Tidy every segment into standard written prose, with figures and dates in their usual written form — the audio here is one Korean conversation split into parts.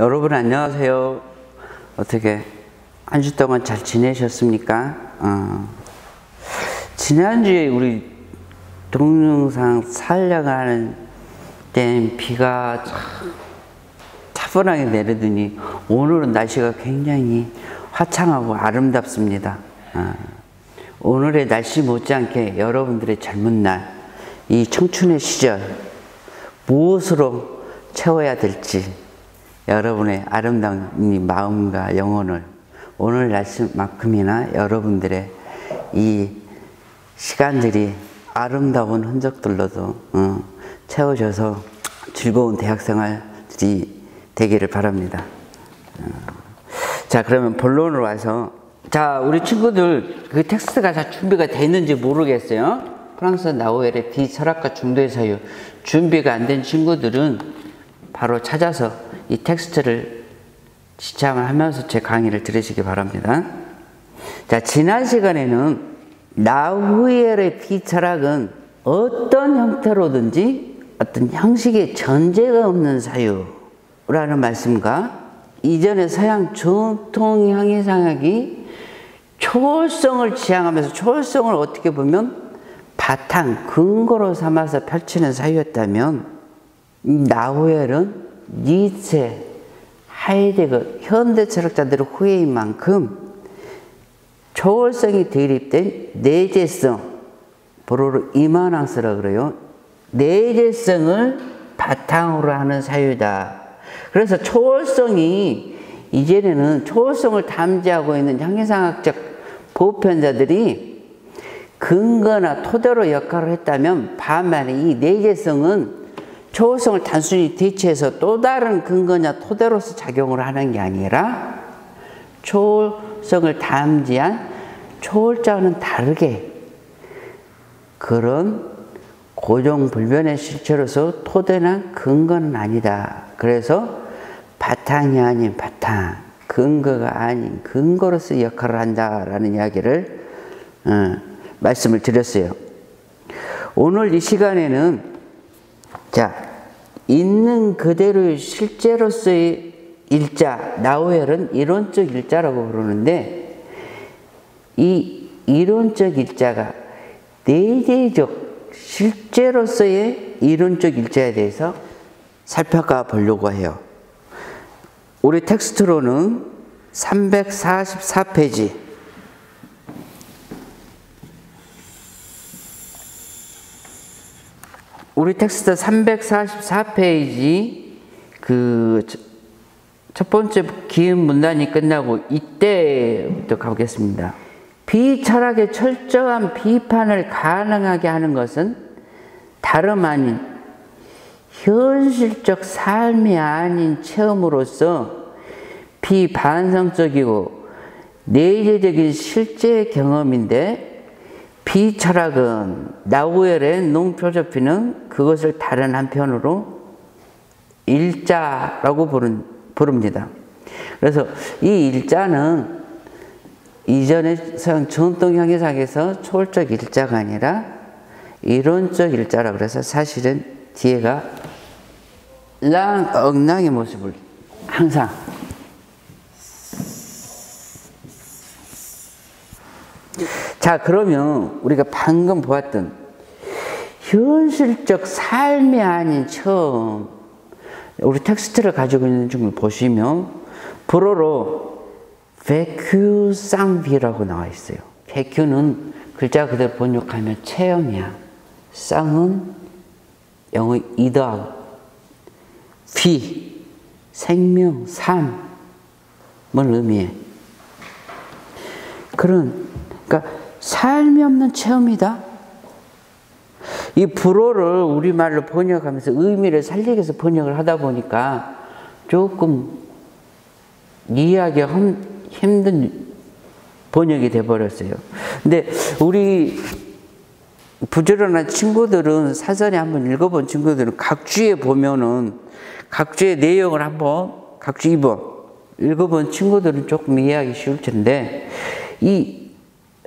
여러분 안녕하세요. 어떻게 한 주 동안 잘 지내셨습니까? 지난주에 우리 동영상 촬영하는 때 비가 차분하게 내리더니 오늘은 날씨가 굉장히 화창하고 아름답습니다. 오늘의 날씨 못지않게 여러분들의 젊은 날, 이 청춘의 시절 무엇으로 채워야 될지 여러분의 아름다운 이 마음과 영혼을 오늘 날씨만큼이나 여러분들의 이 시간들이 아름다운 흔적들로도 채워져서 즐거운 대학생활이 되기를 바랍니다. 자, 그러면 본론으로 와서, 자, 우리 친구들 그 텍스트가 다 준비가 됐는지 모르겠어요. 프랑스 나우엘의 비철학과 중도의 사유 준비가 안 된 친구들은 바로 찾아서 이 텍스트를 지참을 하면서 제 강의를 들으시기 바랍니다. 자, 지난 시간에는 나우엘의 비철학은 어떤 형태로든지 어떤 형식의 전제가 없는 사유라는 말씀과 이전의 서양 전통 형이상학이 초월성을 지향하면서 초월성을 어떻게 보면 바탕, 근거로 삼아서 펼치는 사유였다면, 이 나우엘은 니체, 하이데거, 현대 철학자들의 후예인 만큼 초월성이 대립된 내재성, 보로로 이마낭스라고 그래요. 내재성을 바탕으로 하는 사유다. 그래서 초월성이, 이전에는 초월성을 담지하고 있는 형이상학적 보편자들이 근거나 토대로 역할을 했다면, 반면에 이 내재성은 초월성을 단순히 대체해서 또 다른 근거냐 토대로서 작용을 하는 게 아니라 초월성을 담지한 초월자와는 다르게 그런 고정불변의 실체로서 토대나 근거는 아니다. 그래서 바탕이 아닌 바탕, 근거가 아닌 근거로서 역할을 한다라는 이야기를 말씀을 드렸어요. 오늘 이 시간에는, 자, 있는 그대로의 실제로서의 일자, 나우엘은 이론적 일자라고 부르는데, 이 이론적 일자가 내재적 실제로서의 이론적 일자에 대해서 살펴가 보려고 해요. 우리 텍스트로는 344페이지, 우리 텍스트 344페이지 그 첫 번째 기은 문단이 끝나고 이때부터 가보겠습니다. 비철학의 철저한 비판을 가능하게 하는 것은 다름 아닌 현실적 삶이 아닌 체험으로서 비반성적이고 내재적인 실제 경험인데, 비철학은, 나우엘의 농필로소피는 그것을 다른 한편으로 일자라고 부릅니다. 그래서 이 일자는 이전의 서양 전통 형이상에서 초월적 일자가 아니라 이론적 일자라고 그래서 사실은 뒤에가 엉랑의 모습을 항상 자, 그러면 우리가 방금 보았던 현실적 삶이 아닌 처음, 우리 텍스트를 가지고 있는 중을 보시면 불어로 vécu sans vie라고 나와 있어요. vécu는 글자 그대로 번역하면 체험이야. 쌍은 영어 이더하고 vie, 생명, 삶을 의미해. 그러니까 삶이 없는 체험이다. 이 불어를 우리말로 번역하면서 의미를 살리기 위해서 번역을 하다 보니까 조금 이해하기 힘든 번역이 돼버렸어요. 근데 우리 부지런한 친구들은, 사전에 한번 읽어본 친구들은 각주에 보면은 각주의 내용을 한번 각주 2번 읽어본 친구들은 조금 이해하기 쉬울 텐데, 이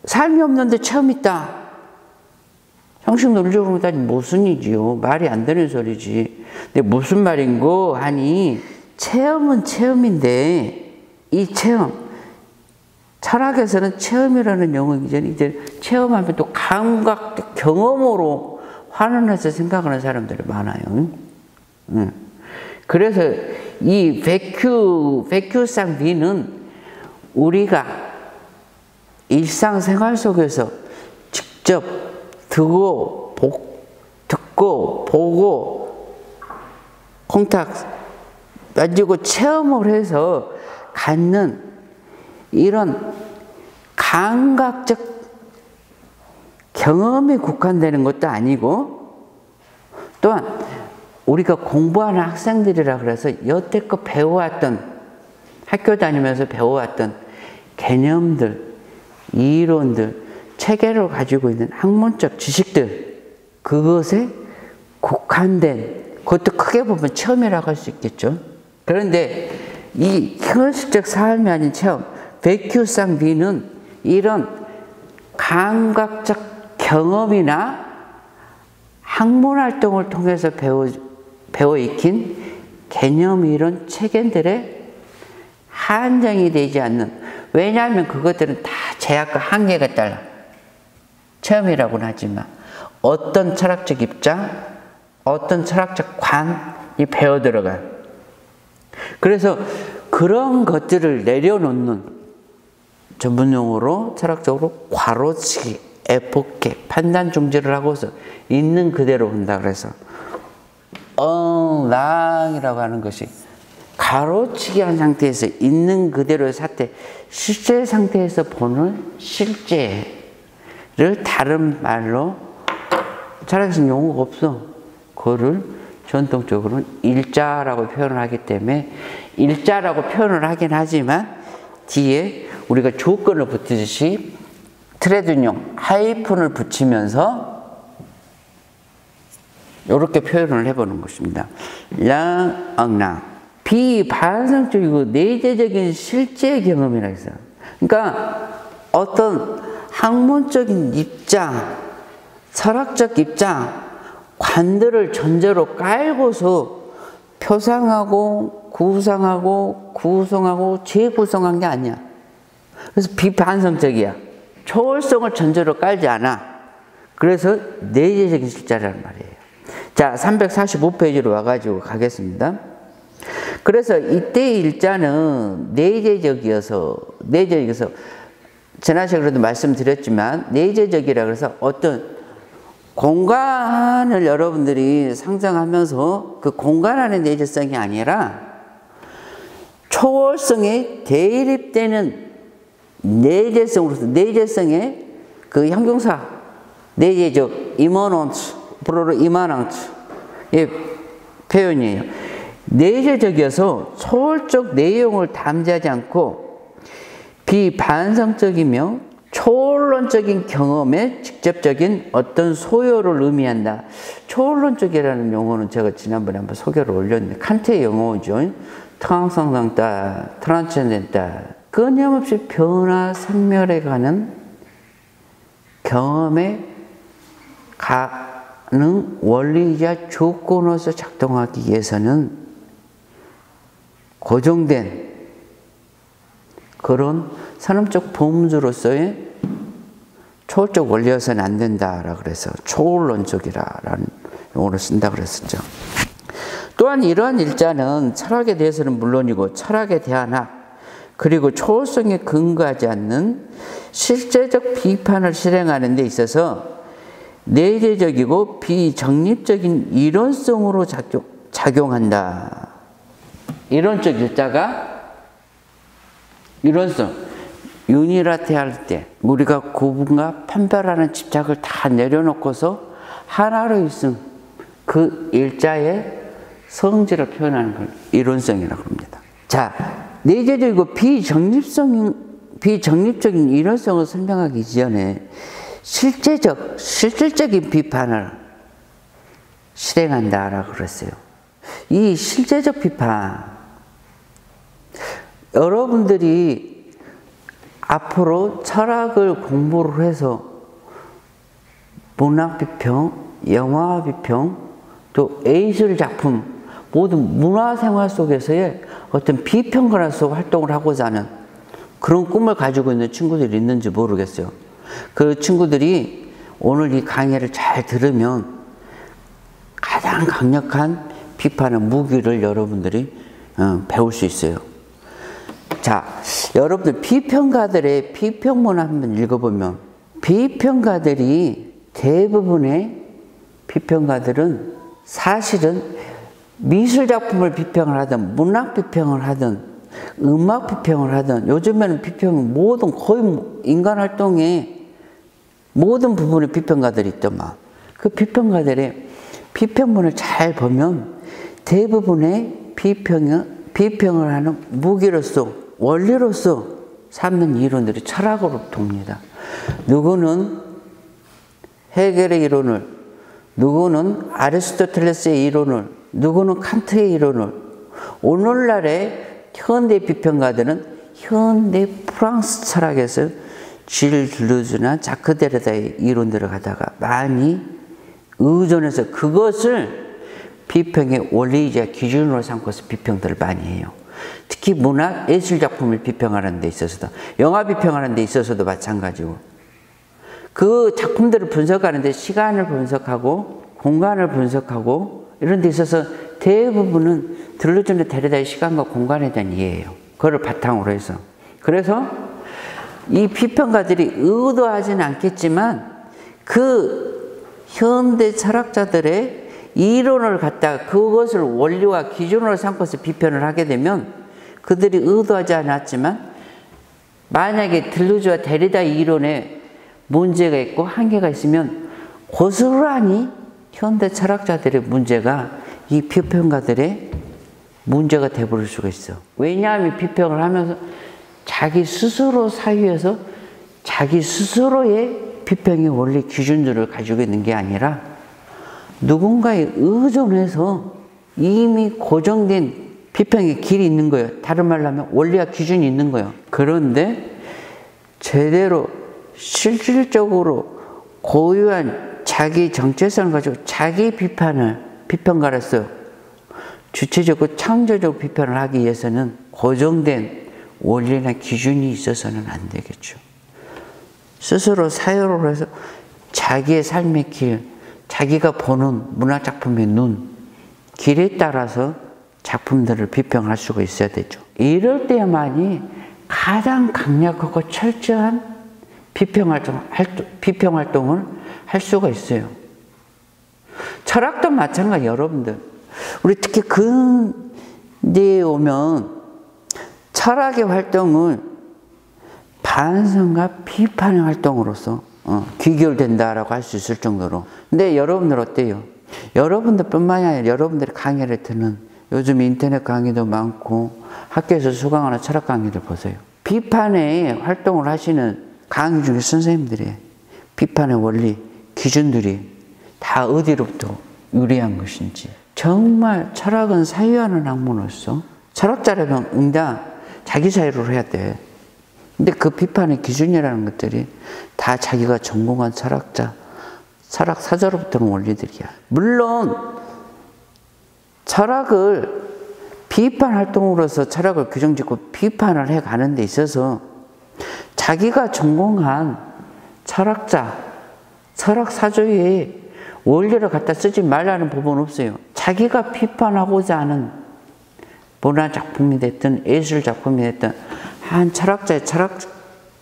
삶이 없는데 체험 있다. 형식 논리적으로 보면 무슨 이지요? 말이 안 되는 소리지. 근데 무슨 말인고 하니, 체험은 체험인데 이 체험, 철학에서는 체험이라는 용어이기 전에 이제 체험하면 또 감각, 경험으로 환원해서 생각하는 사람들이 많아요. 그래서 이 백큐상비는 우리가 일상생활 속에서 직접 듣고 보고 콩닥 만지고 체험을 해서 갖는 이런 감각적 경험에 국한되는 것도 아니고, 또한 우리가 공부하는 학생들이라 그래서 여태껏 배워왔던, 학교 다니면서 배워왔던 개념들, 이론들, 체계를 가지고 있는 학문적 지식들, 그것에 국한된, 그것도 크게 보면 체험이라고 할 수 있겠죠. 그런데 이 현실적 삶이 아닌 체험, 백큐상비는 이런 감각적 경험이나 학문 활동을 통해서 배워 익힌 개념, 이론, 체계들에 한정이 되지 않는, 왜냐하면 그것들은 다 제약과 한계가 달라. 체험이라고는 하지만 어떤 철학적 입장, 어떤 철학적 관이 배워 들어가요. 그래서 그런 것들을 내려놓는, 전문용어로 철학적으로 괄호치기, 에포케, 판단 중지를 하고서 있는 그대로 본다 그래서 랑이라고 하는 것이 가로치기 한 상태에서 있는 그대로의 사태, 실제 상태에서 보는 실제를 다른 말로, 철학에서는 용어가 없어. 그거를 전통적으로는 일자라고 표현을 하기 때문에 일자라고 표현을 하긴 하지만 뒤에 우리가 조건을 붙이듯이 트레드용 하이픈을 붙이면서 이렇게 표현을 해보는 것입니다. 랑, 비반성적이고 내재적인 실제 경험이라 했어요. 그러니까 어떤 학문적인 입장, 철학적 입장, 관들을 전제로 깔고서 표상하고 구성하고 재구성한 게 아니야. 그래서 비반성적이야. 초월성을 전제로 깔지 않아. 그래서 내재적인 실제라는 말이에요. 자, 345페이지로 와가지고 가겠습니다. 그래서 이때의 일자는 내재적이어서 지난 시간에도 말씀드렸지만 내재적이라 그래서 어떤 공간을 여러분들이 상상하면서 그 공간 안의 내재성이 아니라 초월성에 대립되는 내재성으로서, 내재성의 그 형용사, 내재적, 이머넌트, 불어로 이마넌트의 표현이에요. 내재적이어서 초월적 내용을 담지하지 않고 비반성적이며 초월론적인 경험에 직접적인 어떤 소요를 의미한다. 초월론적이라는 용어는 제가 지난번에 한번 소개를 올렸는데 칸트의 용어죠. 트랑상상다, 트란첸덴다, 끊임없이 변화, 생멸해가는 경험에 가는 원리이자 조건으로서 작동하기 위해서는 고정된 그런 산업적 범주로서의 초월적 원리여서는 안 된다라고 그래서 초월론적이라는 용어를 쓴다고 그랬었죠. 또한 이러한 일자는 철학에 대해서는 물론이고 철학에 대한 학, 그리고 초월성에 근거하지 않는 실제적 비판을 실행하는 데 있어서 내재적이고 비정립적인 이론성으로 작용한다. 이론적 일자가 이론성, 유니라테 할 때 우리가 구분과 판별하는 집착을 다 내려놓고서 하나로 있음, 그 일자의 성질을 표현하는 걸 이론성이라고 합니다. 자, 내재적이고 비정립적인 이론성을 설명하기 전에 실질적인 비판을 실행한다라고 그랬어요. 이 실제적 비판, 여러분들이 앞으로 철학을 공부를 해서 문학 비평, 영화 비평, 또 예술 작품, 모든 문화 생활 속에서의 어떤 비평가로서 활동을 하고자 하는 그런 꿈을 가지고 있는 친구들이 있는지 모르겠어요. 그 친구들이 오늘 이 강의를 잘 들으면 가장 강력한 비판의 무기를 여러분들이 배울 수 있어요. 자, 여러분들 비평가들의 비평문 한번 읽어보면 비평가들이 대부분의 비평가들은 사실은 미술작품을 비평을 하든 문학 비평을 하든 음악 비평을 하든 요즘에는 비평은 모든 거의 인간활동의 모든 부분의 비평가들이 있더만 그 비평가들의 비평문을 잘 보면 대부분의 비평을 하는 무기로서 원리로서 삼는 이론들이 철학으로 돕니다. 누구는 헤겔의 이론을, 누구는 아리스토텔레스의 이론을, 누구는 칸트의 이론을, 오늘날의 현대 비평가들은 현대 프랑스 철학에서 질 르즈나 자크 데르다의 이론들을 갖다가 많이 의존해서 그것을 비평의 원리이자 기준으로 삼고서 비평들을 많이 해요. 특히 문학, 예술작품을 비평하는 데 있어서도, 영화 비평하는 데 있어서도 마찬가지고 그 작품들을 분석하는 데 시간을 분석하고 공간을 분석하고 이런 데 있어서 대부분은 들르즈나 데르다의 시간과 공간에 대한 이해예요. 그걸 바탕으로 해서. 그래서 이 비평가들이 의도하지는 않겠지만 그 현대 철학자들의 이론을 갖다가 그것을 원리와 기준으로 삼고서 비평을 하게 되면 그들이 의도하지 않았지만 만약에 들루즈와 데리다 이론에 문제가 있고 한계가 있으면 고스란히 현대 철학자들의 문제가 이 비평가들의 문제가 되어버릴 수가 있어. 왜냐하면 비평을 하면서 자기 스스로 사유에서 자기 스스로의 비평의 원리 기준들을 가지고 있는 게 아니라 누군가에 의존해서 이미 고정된 비평의 길이 있는 거예요. 다른 말로 하면 원리와 기준이 있는 거예요. 그런데 제대로 실질적으로 고유한 자기 정체성을 가지고 자기 비평가로서 주체적으로 창조적으로 비평을 하기 위해서는 고정된 원리나 기준이 있어서는 안 되겠죠. 스스로 사유로 해서 자기의 삶의 길, 자기가 보는 문화작품의 눈, 길에 따라서 작품들을 비평할 수가 있어야 되죠. 이럴 때만이 가장 강력하고 철저한 비평 활동을 할 수가 있어요. 철학도 마찬가지. 여러분들 우리 특히 근대에 오면 철학의 활동은 반성과 비판의 활동으로서 귀결된다라고 할 수 있을 정도로. 근데 여러분들 어때요? 여러분들 뿐만이 아니라 여러분들이 강의를 듣는 요즘 인터넷 강의도 많고 학교에서 수강하는 철학 강의들 보세요. 비판의 활동을 하시는 강의 중에 선생님들의 비판의 원리, 기준들이 다 어디로부터 유래한 것인지. 정말 철학은 사유하는 학문으로서 철학자라면 응당 자기 사유로 해야 돼. 근데 그 비판의 기준이라는 것들이 다 자기가 전공한 철학자, 철학 사자로부터 온 원리들이야. 물론 철학을 비판 활동으로서 철학을 규정짓고 비판을 해가는 데 있어서 자기가 전공한 철학자, 철학 사조의 원리를 갖다 쓰지 말라는 부분은 없어요. 자기가 비판하고자 하는 문화작품이 됐든 예술작품이 됐든 한 철학자의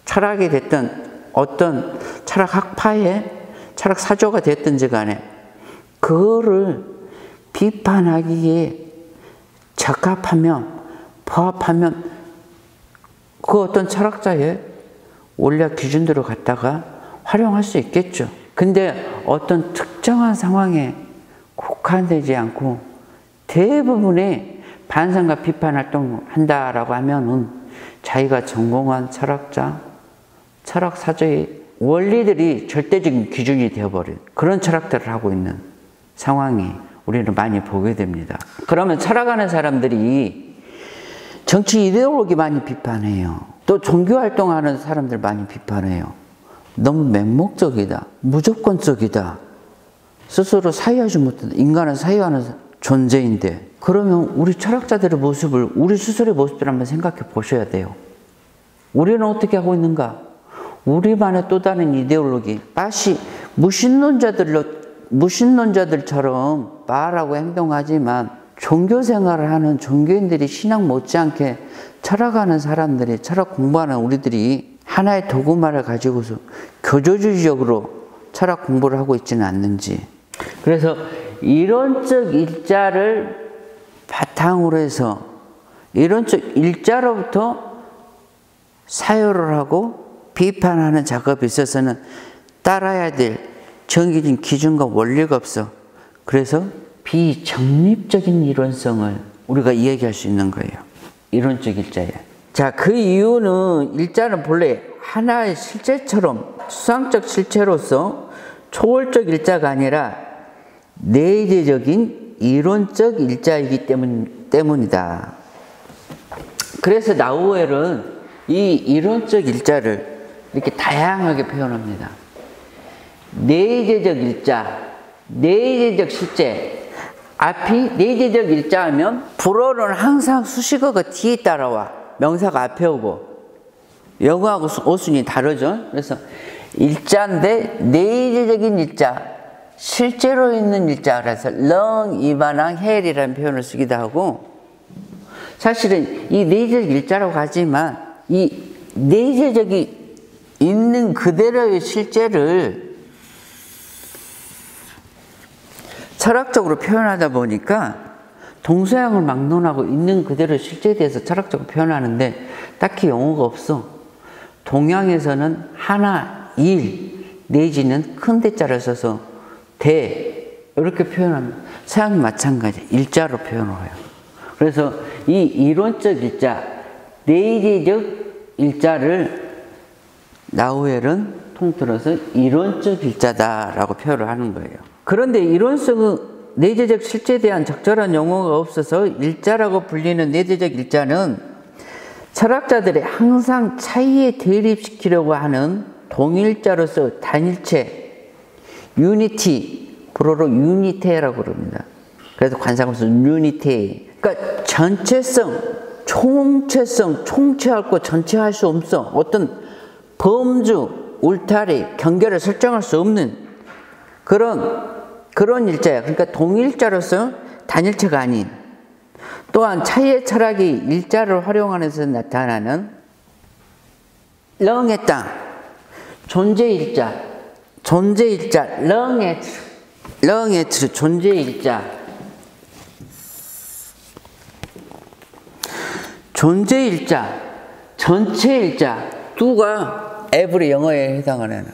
철학이 됐든 어떤 철학 학파의 철학 사조가 됐든지 간에 그거를 비판하기에 적합하면 부합하면 그 어떤 철학자의 원리와 기준들을 갖다가 활용할 수 있겠죠. 근데 어떤 특정한 상황에 국한되지 않고 대부분의 반성과 비판 활동을 한다라고 하면은 자기가 전공한 철학자, 철학 사조의 원리들이 절대적인 기준이 되어버린 그런 철학들을 하고 있는 상황이 우리는 많이 보게 됩니다. 그러면 철학하는 사람들이 정치 이데올로기 많이 비판해요. 또 종교활동하는 사람들 많이 비판해요. 너무 맹목적이다. 무조건적이다. 스스로 사유하지 못한다. 인간은 사유하는 존재인데, 그러면 우리 철학자들의 모습을, 우리 스스로의 모습을 한번 생각해 보셔야 돼요. 우리는 어떻게 하고 있는가? 우리만의 또 다른 이데올로기, 마치 무신론자들처럼 말하고 행동하지만 종교 생활을 하는 종교인들이, 신앙 못지않게 철학하는 사람들이, 철학 공부하는 우리들이 하나의 도구만을 가지고서 교조주의적으로 철학 공부를 하고 있지는 않는지. 그래서 이론적 일자를 바탕으로 해서 이론적 일자로부터 사유를 하고 비판하는 작업에 있어서는 따라야 될 정해진 기준과 원리가 없어. 그래서 비정립적인 이론성을 우리가 이야기할 수 있는 거예요. 이론적 일자에. 자, 그 이유는 일자는 본래 하나의 실체처럼 추상적 실체로서 초월적 일자가 아니라 내재적인 이론적 일자이기 때문이다. 그래서 나우엘은 이 이론적 일자를 이렇게 다양하게 표현합니다. 내재적 일자, 내재적 실제. 앞이 내재적 일자 하면 불어는 항상 수식어가 뒤에 따라와. 명사가 앞에 오고. 영어하고 어순이 다르죠. 그래서 일자인데 내재적인 일자, 실제로 있는 일자. 그래서 렁, 이바낭, 헬이라는 표현을 쓰기도 하고, 사실은 이 내재적 일자라고 하지만 이 내재적이 있는 그대로의 실제를 철학적으로 표현하다 보니까 동서양을 막론하고 있는 그대로의 실제에 대해서 철학적으로 표현하는데 딱히 용어가 없어. 동양에서는 하나, 일 내지는 큰 대자를 써서 대 이렇게 표현합니다. 서양이 마찬가지 일자로 표현을 해요. 그래서 이 이론적 일자, 내재적 일자를 나우엘은 통틀어서 이론적 일자다라고 표현을 하는 거예요. 그런데 이론성은 내재적 실제에 대한 적절한 용어가 없어서 일자라고 불리는 내재적 일자는 철학자들이 항상 차이에 대립시키려고 하는 동일자로서 단일체, 유니티, 불어로 유니테라고 그럽니다. 그래서 관상으로서 유니테. 그러니까 전체성, 총체성, 총체할 거 전체할 수 없어. 어떤 범주, 울타리, 경계를 설정할 수 없는 그런 일자야. 그러니까 동일자로서 단일체가 아닌. 또한 차이의 철학이 일자를 활용하면서 나타나는 렁의 땅, 존재일자, 렁의 존재일자, 전체일자, 두가 에브리 영어에 해당하는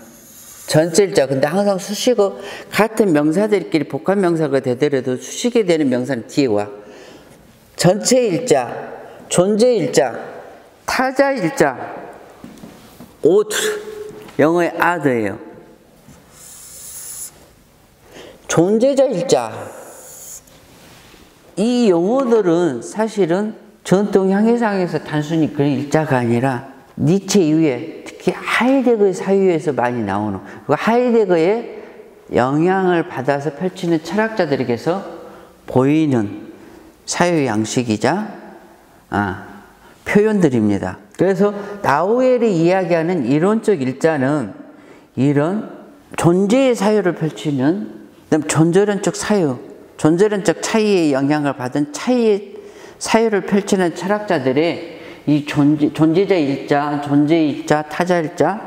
전체일자. 근데 항상 수식어, 같은 명사들끼리 복합 명사가 되더라도 수식이 되는 명사는 뒤에 와. 전체일자, 존재일자, 타자일자, 오트, 영어의 아드예요. 존재자일자. 이 용어들은 사실은 전통 향해상에서 단순히 그런 일자가 아니라 니체 이후에 특히 하이데거의 사유에서 많이 나오는, 그 하이데거의 영향을 받아서 펼치는 철학자들에게서 보이는 사유 양식이자 표현들입니다. 그래서 나우엘이 이야기하는 이론적 일자는 이런 존재의 사유를 펼치는, 그다음 존재론적 사유, 존재론적 차이의 영향을 받은 차이의 사유를 펼치는 철학자들의 이 존재자 일자, 존재 일자, 타자 일자,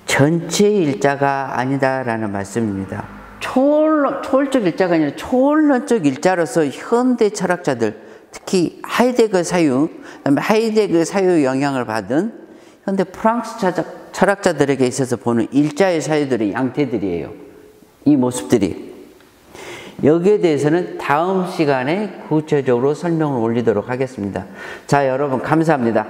전체의 일자가 아니다라는 말씀입니다. 초월적 일자가 아니라 초월론적 일자로서 현대 철학자들, 특히 하이데거 사유, 그다음에 하이데거 사유 영향을 받은 현대 프랑스 철학자들에게 있어서 보는 일자의 사유들의 양태들이에요. 이 모습들이. 여기에 대해서는 다음 시간에 구체적으로 설명을 올리도록 하겠습니다. 자, 여러분 감사합니다.